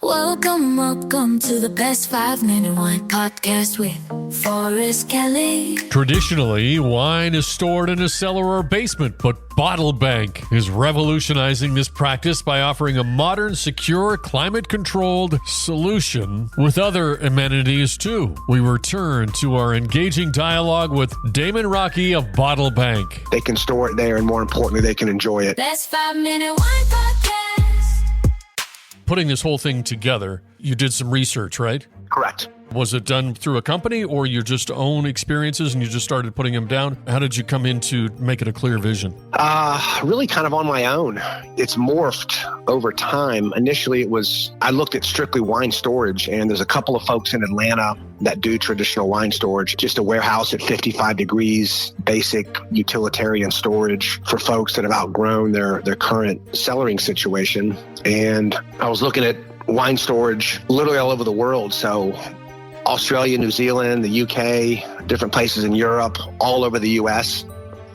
Welcome to the Best 5-Minute Wine Podcast with Forrest Kelly. Traditionally, wine is stored in a cellar or basement, but Bottle Bank is revolutionizing this practice by offering a modern, secure, climate-controlled solution with other amenities too. We return to our engaging dialogue with Damon Raque of Bottle Bank. They can store it there, and more importantly, they can enjoy it. Best 5-Minute Wine Podcast. Putting this whole thing together, you did some research, right? Correct. Was it done through a company or your just own experiences and you just started putting them down? How did you come in to make it a clear vision? Really kind of on my own. It's morphed over time. Initially, I looked at strictly wine storage, and there's a couple of folks in Atlanta that do traditional wine storage, just a warehouse at 55 degrees, basic utilitarian storage for folks that have outgrown their current cellaring situation. And I was looking at wine storage literally all over the world. So Australia, New Zealand, the UK, different places in Europe, all over the US.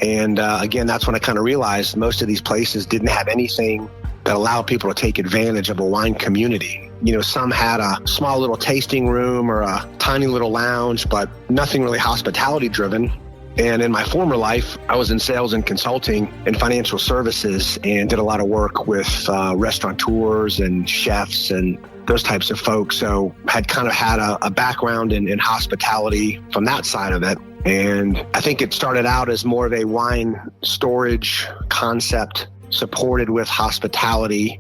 And again, that's when I kind of realized most of these places didn't have anything that allowed people to take advantage of a wine community. You know, some had a small little tasting room or a tiny little lounge, but nothing really hospitality driven. And in my former life, I was in sales and consulting and financial services and did a lot of work with restaurateurs and chefs and those types of folks. So had kind of had a background in hospitality from that side of it. And I think it started out as more of a wine storage concept supported with hospitality.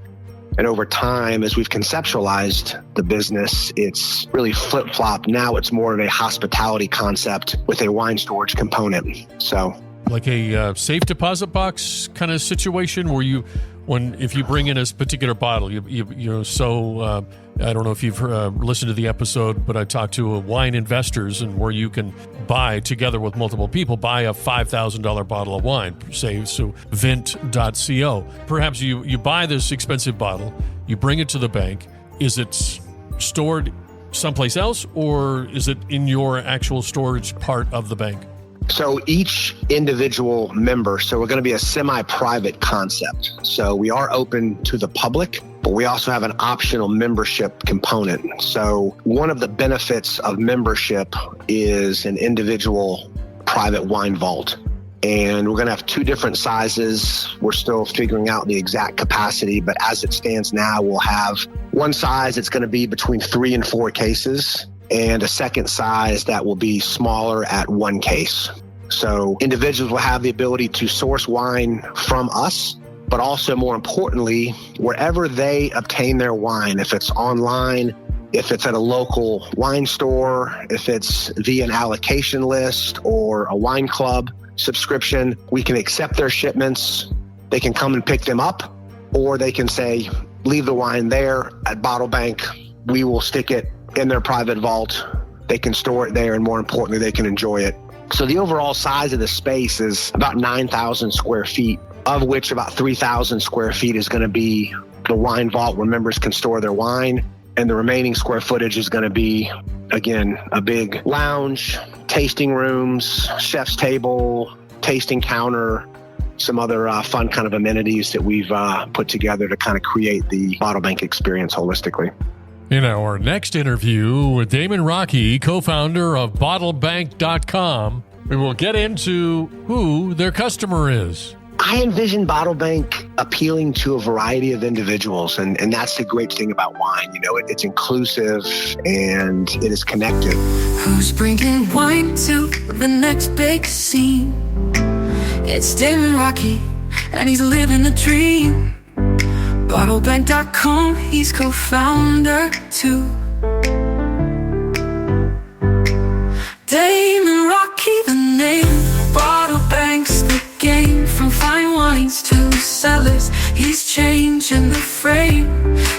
And over time, as we've conceptualized the business, it's really flip-flopped. Now it's more of a hospitality concept with a wine storage component. So, like a safe deposit box kind of situation where if you bring in a particular bottle, I don't know if you've listened to the episode, but I talked to wine investors and where you can buy together with multiple people, buy a $5,000 bottle of wine, say, so vint.co. Perhaps you buy this expensive bottle, you bring it to the bank. Is it stored someplace else or is it in your actual storage part of the bank? So each individual member, so we're going to be a semi-private concept. So we are open to the public, but we also have an optional membership component. So one of the benefits of membership is an individual private wine vault. And we're going to have two different sizes. We're still figuring out the exact capacity, but as it stands now, we'll have one size that's going to be between 3 and 4 cases, and a second size that will be smaller at 1 case. So individuals will have the ability to source wine from us, but also more importantly, wherever they obtain their wine, if it's online, if it's at a local wine store, if it's via an allocation list or a wine club subscription, we can accept their shipments. They can come and pick them up, or they can say, leave the wine there at Bottle Bank. We will stick it in their private vault. They can store it there, and more importantly, they can enjoy it. So the overall size of the space is about 9,000 square feet, of which about 3,000 square feet is going to be the wine vault where members can store their wine. And the remaining square footage is going to be, again, a big lounge, tasting rooms, chef's table, tasting counter, some other fun kind of amenities that we've put together to kind of create the Bottle Bank experience holistically. In our next interview with Damon Raque, co-founder of bottlebank.com, we will get into who their customer is. I envision Bottle Bank appealing to a variety of individuals, and that's the great thing about wine. You know, it's inclusive and it is connected. Who's bringing wine to the next big scene? It's Damon Raque, and he's living the dream. Bottlebank.com, he's co-founder too. Damon Raque, the name. Bottle Bank's the game. From fine wines to cellars, he's changing the frame.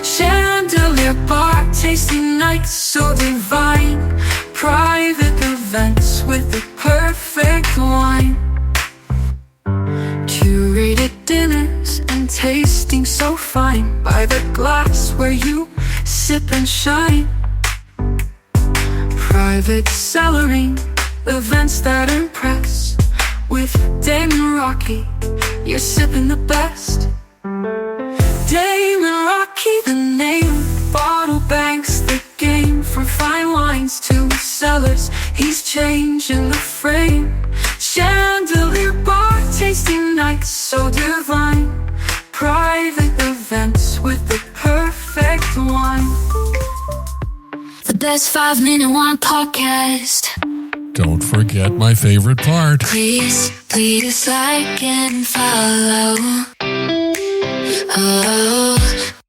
Chandelier bar, tasting nights so divine. Private events with the perfect wine. Curated dinners and tasting so fine. By the glass where you sip and shine. Private cellaring, events that impress. With Damon Raque, you're sipping the best. Damon Raque, the name. Bottle change in the frame. Chandelier bar, tasting nights so divine. Private events with the perfect wine. The best 5-minute wine podcast. Don't forget my favorite part. Please like and follow. Oh.